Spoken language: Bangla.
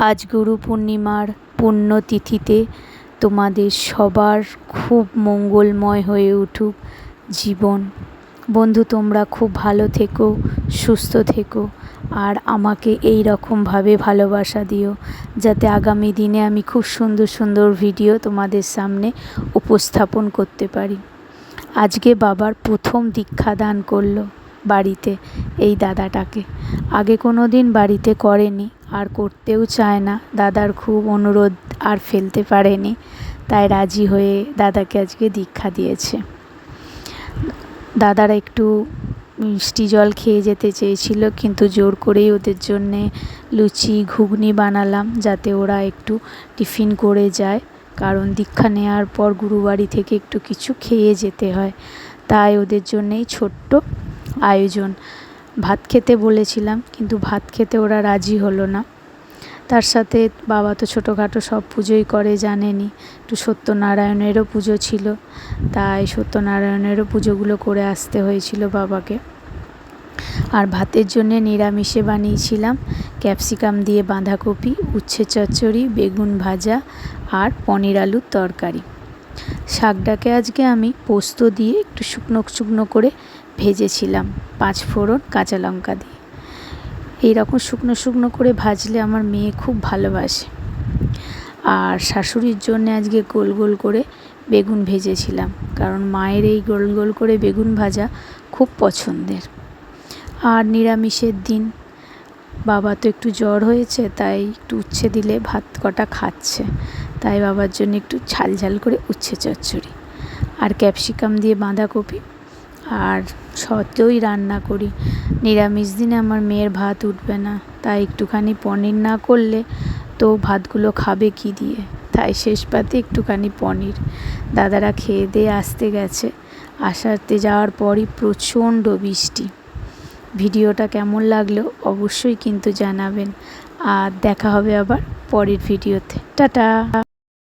আজ গুরু পূর্ণিমার পুণ্যতিথিতে তোমাদের সবার খুব মঙ্গলময় হয়ে উঠুক জীবন। বন্ধু, তোমরা খুব ভালো থেকো, সুস্থ থেকো, আর আমাকে এই রকমভাবে ভালোবাসা দিও যাতে আগামী দিনে আমি খুব সুন্দর সুন্দর ভিডিও তোমাদের সামনে উপস্থাপন করতে পারি। আজকে বাবার প্রথম দীক্ষাদান করলো বাড়িতে এই দাদাটাকে। আগে কোনো দিন বাড়িতে করেনি, আর করতেও চায় না। দাদার খুব অনুরোধ আর ফেলতে পারেনি, তাই রাজি হয়ে দাদাকে আজকে দীক্ষা দিয়েছে। দাদারা একটু মিষ্টি জল খেয়ে যেতে চেয়েছিল, কিন্তু জোর করেই ওদের জন্যে লুচি ঘুগনি বানালাম যাতে ওরা একটু টিফিন করে যায়, কারণ দীক্ষা নেওয়ার পর গুরুবাড়ি থেকে একটু কিছু খেয়ে যেতে হয়। তাই ওদের জন্যেই ছোট্ট আয়োজন। ভাত খেতে বলেছিলাম, কিন্তু ভাত খেতে ওরা রাজি হলো না। তার সাথে বাবা তো ছোটোখাটো সব পুজোই করে, জানেনই। একটু সত্যনারায়ণেরও পুজো ছিল, তাই সত্যনারায়ণেরও পুজোগুলো করে আসতে হয়েছিল বাবাকে। আর ভাতের জন্যে নিরামিষে বানিয়েছিলাম ক্যাপসিকাম দিয়ে বাঁধাকপি, উচ্ছে চচ্চড়ি, বেগুন ভাজা আর পনির আলুর তরকারি। শাকটাকে আজকে আমি পোস্ত দিয়ে একটু শুকনো শুকনো করে ভেজেছিলাম, 5 ফোড়ন কাঁচা লঙ্কা দিয়ে। এইরকম শুকনো শুকনো করে ভাজলে আমার মেয়ে খুব ভালোবাসে। আর শাশুড়ির জন্য আজকে গোল গোল করে বেগুন ভেজেছিলাম, কারণ মায়ের এই গোল গোল করে বেগুন ভাজা খুব পছন্দের। আর নিরামিষের দিন বাবা তো একটু জ্বর হয়েছে, তাই একটু উচ্ছে দিলে ভাত কটা খাচ্ছে, তাই বাবার জন্য একটু ঝাল ঝাল করে উচ্ছে চচ্চড়ি আর ক্যাপসিকাম দিয়ে বাঁধাকপি আর সতেই রান্না করি। নিরামিষ দিনে আমার মেয়ের ভাত উঠবে না, তাই একটুখানি পনির না করলে তো ভাতগুলো খাবে কি দিয়ে, তাই শেষ পাতে একটুখানি পনির। দাদারা খেয়ে দিয়ে আসতে গেছে, আসাতে যাওয়ার পরই প্রচণ্ড বৃষ্টি। ভিডিওটা কেমন লাগলো অবশ্যই কিন্তু জানাবেন, আর দেখা হবে আবার পরের ভিডিওতে। টাটা।